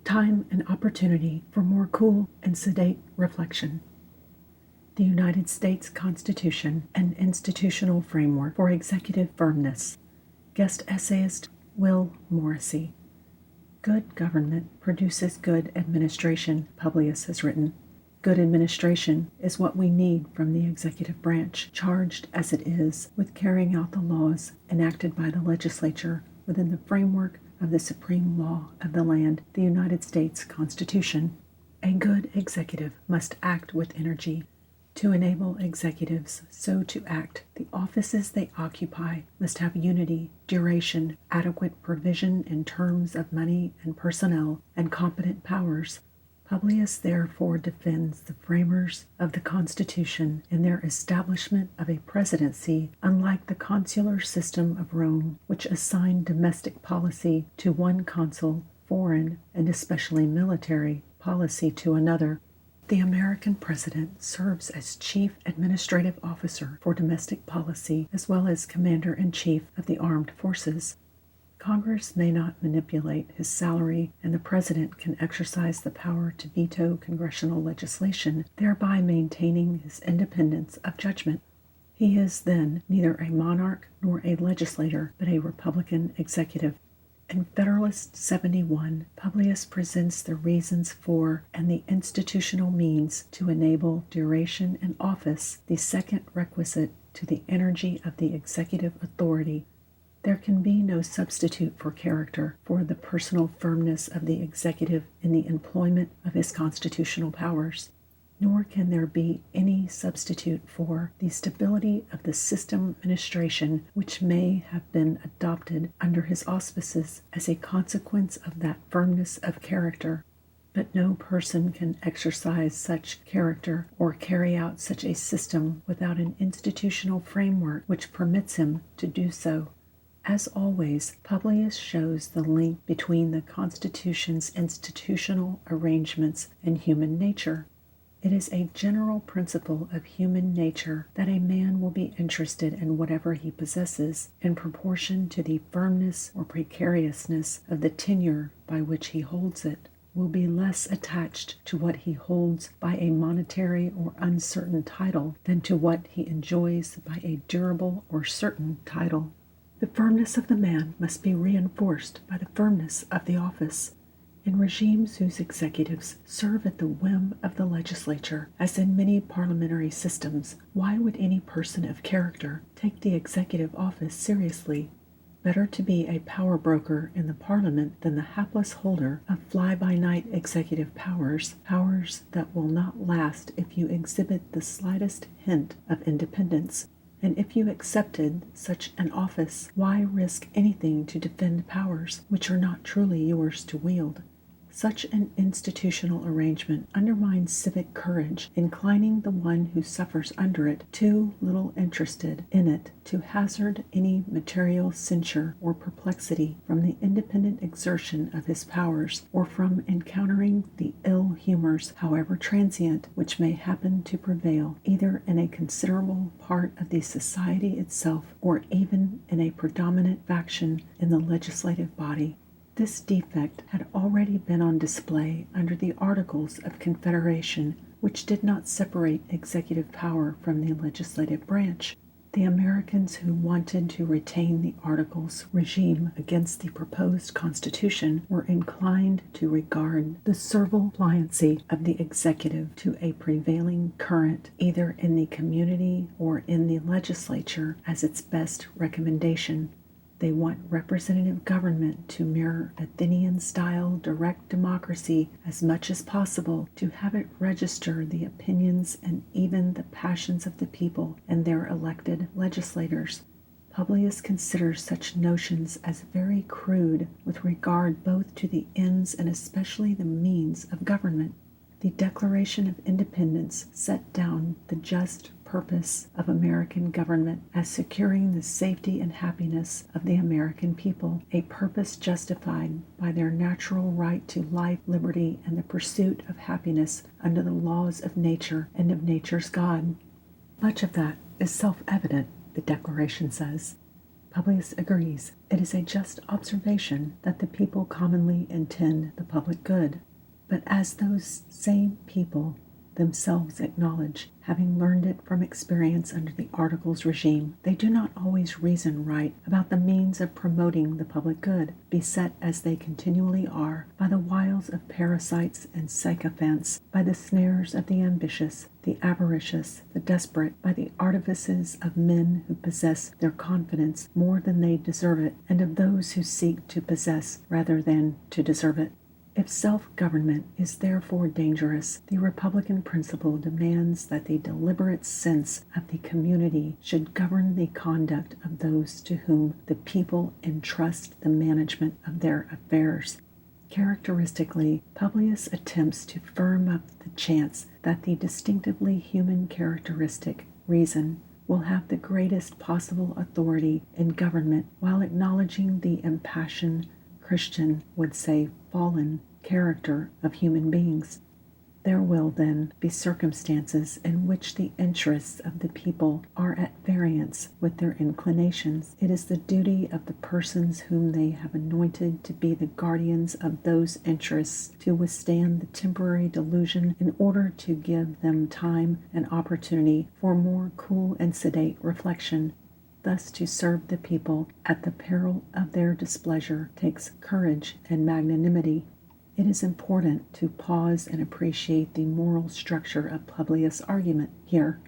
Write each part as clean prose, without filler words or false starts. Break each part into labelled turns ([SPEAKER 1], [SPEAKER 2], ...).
[SPEAKER 1] time and opportunity for more cool and sedate reflection. The United States Constitution and Institutional Framework for Executive Firmness. Guest essayist Will Morrisey. Good government produces good administration, Publius has written. Good administration is what we need from the executive branch, charged as it is with carrying out the laws enacted by the legislature within the framework of the supreme law of the land, the United States Constitution. A good executive must act with energy. To enable executives so to act, the offices they occupy must have unity, duration, adequate provision in terms of money and personnel, and competent powers. Publius therefore defends the framers of the Constitution in their establishment of a presidency unlike the consular system of Rome, which assigned domestic policy to one consul, foreign, and especially military, policy to another. The American president serves as chief administrative officer for domestic policy as well as commander-in-chief of the armed forces. Congress may not manipulate his salary, and the president can exercise the power to veto congressional legislation, thereby maintaining his independence of judgment. He is then neither a monarch nor a legislator, but a Republican executive. In Federalist 71, Publius presents the reasons for and the institutional means to enable duration and office, the second requisite to the energy of the executive authority. There can be no substitute for character, for the personal firmness of the executive in the employment of his constitutional powers. Nor can there be any substitute for the stability of the system administration which may have been adopted under his auspices as a consequence of that firmness of character. But no person can exercise such character or carry out such a system without an institutional framework which permits him to do so. As always, Publius shows the link between the Constitution's institutional arrangements and human nature. It is a general principle of human nature that a man will be interested in whatever he possesses in proportion to the firmness or precariousness of the tenure by which he holds it, will be less attached to what he holds by a monetary or uncertain title than to what he enjoys by a durable or certain title. The firmness of the man must be reinforced by the firmness of the office. In regimes whose executives serve at the whim of the legislature, as in many parliamentary systems, why would any person of character take the executive office seriously? Better to be a power broker in the parliament than the hapless holder of fly-by-night executive powers, powers that will not last if you exhibit the slightest hint of independence. And if you accepted such an office, why risk anything to defend powers which are not truly yours to wield? Such an institutional arrangement undermines civic courage, inclining the one who suffers under it, too little interested in it, to hazard any material censure or perplexity from the independent exertion of his powers, or from encountering the ill humors, however transient, which may happen to prevail, either in a considerable part of the society itself, or even in a predominant faction in the legislative body. This defect had already been on display under the Articles of Confederation, which did not separate executive power from the legislative branch. The Americans who wanted to retain the Articles regime against the proposed Constitution were inclined to regard the servile pliancy of the executive to a prevailing current, either in the community or in the legislature, as its best recommendation. They want representative government to mirror Athenian-style direct democracy as much as possible, to have it register the opinions and even the passions of the people and their elected legislators. Publius considers such notions as very crude with regard both to the ends and especially the means of government. The Declaration of Independence set down the just purpose of American government as securing the safety and happiness of the American people, a purpose justified by their natural right to life, liberty, and the pursuit of happiness under the laws of nature and of nature's God. Much of that is self-evident, the Declaration says. Publius agrees. It is a just observation that the people commonly intend the public good, but as those same people themselves acknowledge, having learned it from experience under the Articles regime, they do not always reason right about the means of promoting the public good, beset as they continually are by the wiles of parasites and sycophants, by the snares of the ambitious, the avaricious, the desperate, by the artifices of men who possess their confidence more than they deserve it, and of those who seek to possess rather than to deserve it. If self-government is therefore dangerous, the Republican principle demands that the deliberate sense of the community should govern the conduct of those to whom the people entrust the management of their affairs. Characteristically, Publius attempts to firm up the chance that the distinctively human characteristic, reason, will have the greatest possible authority in government while acknowledging the impassioned, Christian would say fallen, character of human beings. There will then be circumstances in which the interests of the people are at variance with their inclinations. It is the duty of the persons whom they have anointed to be the guardians of those interests to withstand the temporary delusion in order to give them time and opportunity for more cool and sedate reflection. Thus to serve the people at the peril of their displeasure takes courage and magnanimity. It is important to pause and appreciate the moral structure of Publius' argument here.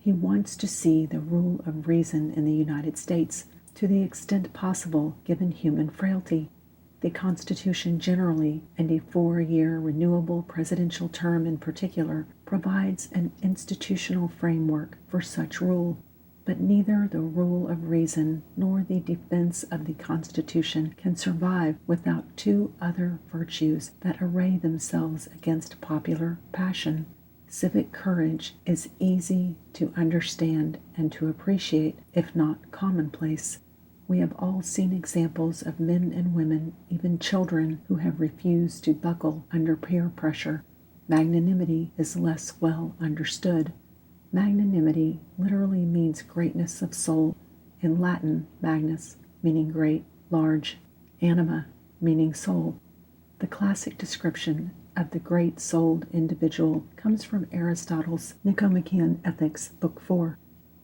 [SPEAKER 1] He wants to see the rule of reason in the United States, to the extent possible given human frailty. The Constitution generally, and a 4-year renewable presidential term in particular, provides an institutional framework for such rule. But neither the rule of reason nor the defense of the Constitution can survive without two other virtues that array themselves against popular passion. Civic courage is easy to understand and to appreciate, if not commonplace. We have all seen examples of men and women, even children, who have refused to buckle under peer pressure. Magnanimity is less well understood. Magnanimity literally means greatness of soul. In Latin, magnus, meaning great, large, anima, meaning soul. The classic description of the great-souled individual comes from Aristotle's Nicomachean Ethics, Book 4.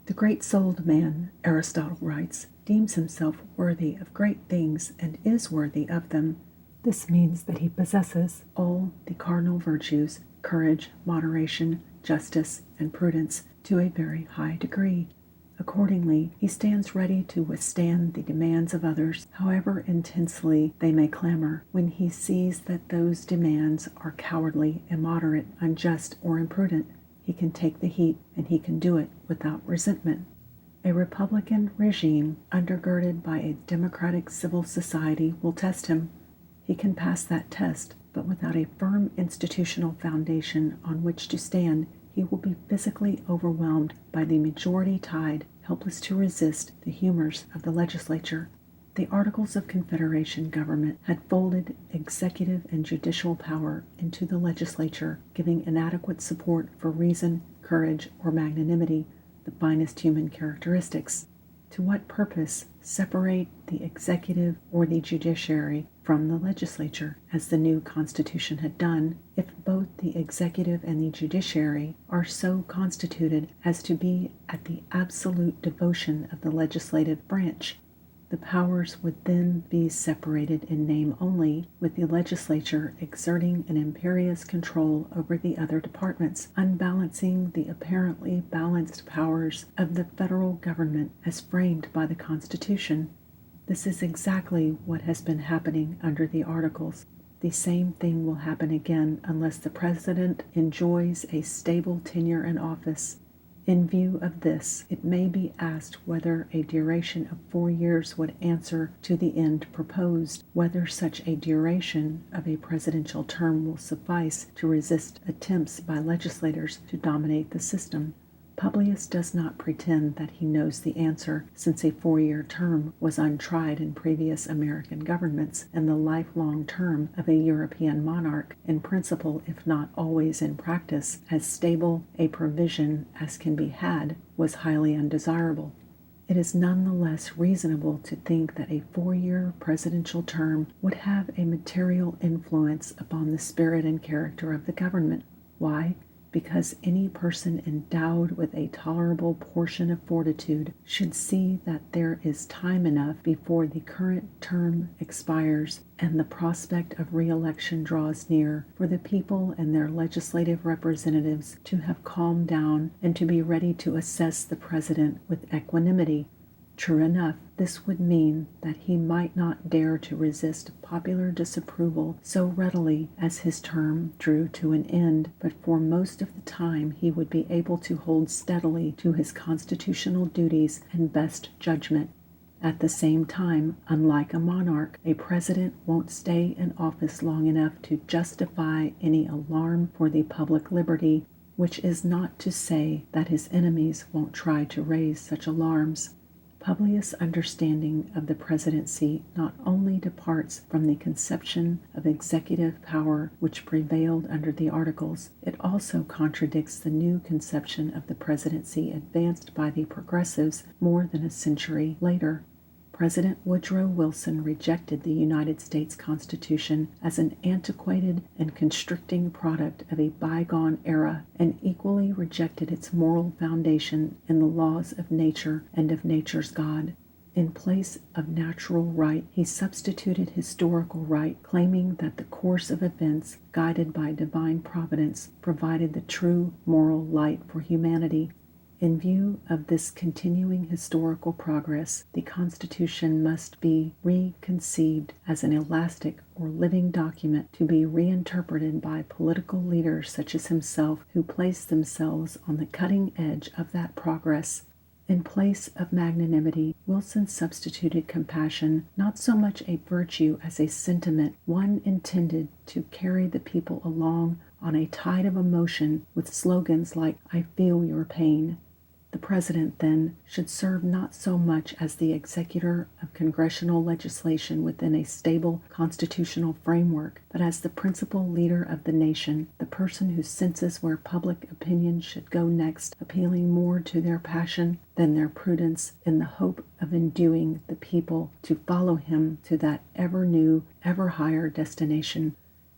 [SPEAKER 1] The great-souled man, Aristotle writes, deems himself worthy of great things and is worthy of them. This means that he possesses all the cardinal virtues, courage, moderation, justice, and prudence, to a very high degree. Accordingly, he stands ready to withstand the demands of others, however intensely they may clamor, when he sees that those demands are cowardly, immoderate, unjust, or imprudent. He can take the heat, and he can do it without resentment. A Republican regime undergirded by a democratic civil society will test him. He can pass that test, but without a firm institutional foundation on which to stand, he will be physically overwhelmed by the majority tide, helpless to resist the humors of the legislature. The Articles of Confederation government had folded executive and judicial power into the legislature, giving inadequate support for reason, courage, or magnanimity, the finest human characteristics. To what purpose separate the executive or the judiciary from the legislature, as the new Constitution had done, if both the executive and the judiciary are so constituted as to be at the absolute devotion of the legislative branch? The powers would then be separated in name only, with the legislature exerting an imperious control over the other departments, unbalancing the apparently balanced powers of the federal government as framed by the Constitution. This is exactly what has been happening under the Articles. The same thing will happen again unless the President enjoys a stable tenure in office. In view of this, it may be asked whether a duration of 4 years would answer to the end proposed, whether such a duration of a presidential term will suffice to resist attempts by legislators to dominate the system. Publius does not pretend that he knows the answer, since a 4-year term was untried in previous American governments, and the lifelong term of a European monarch, in principle if not always in practice, as stable a provision as can be had, was highly undesirable. it is nonetheless reasonable to think that a 4-year presidential term would have a material influence upon the spirit and character of the government. Why? Because any person endowed with a tolerable portion of fortitude should see that there is time enough before the current term expires and the prospect of re-election draws near for the people and their legislative representatives to have calmed down and to be ready to assess the president with equanimity. True enough, this would mean that he might not dare to resist popular disapproval so readily as his term drew to an end, but for most of the time he would be able to hold steadily to his constitutional duties and best judgment. At the same time, unlike a monarch, a president won't stay in office long enough to justify any alarm for the public liberty, which is not to say that his enemies won't try to raise such alarms. Publius' understanding of the presidency not only departs from the conception of executive power which prevailed under the Articles, it also contradicts the new conception of the presidency advanced by the progressives more than a century later. President Woodrow Wilson rejected the United States Constitution as an antiquated and constricting product of a bygone era, and equally rejected its moral foundation in the laws of nature and of nature's God. In place of natural right, he substituted historical right, claiming that the course of events, guided by divine providence, provided the true moral light for humanity. In view of this continuing historical progress, the Constitution must be reconceived as an elastic or living document to be reinterpreted by political leaders such as himself, who place themselves on the cutting edge of that progress. In place of magnanimity, Wilson substituted compassion, not so much a virtue as a sentiment, one intended to carry the people along on a tide of emotion with slogans like, "I feel your pain." The president, then, should serve not so much as the executor of congressional legislation within a stable constitutional framework, but as the principal leader of the nation, the person who senses where public opinion should go next, appealing more to their passion than their prudence, in the hope of enduing the people to follow him to that ever new, ever higher destination.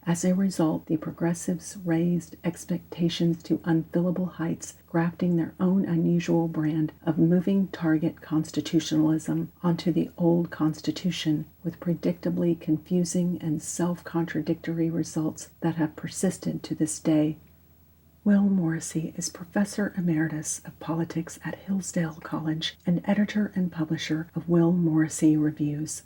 [SPEAKER 1] As a result, the progressives raised expectations to unfillable heights, grafting their own unusual brand of moving target constitutionalism onto the old Constitution, with predictably confusing and self-contradictory results that have persisted to this day. Will Morrisey is Professor Emeritus of Politics at Hillsdale College and editor and publisher of Will Morrisey Reviews.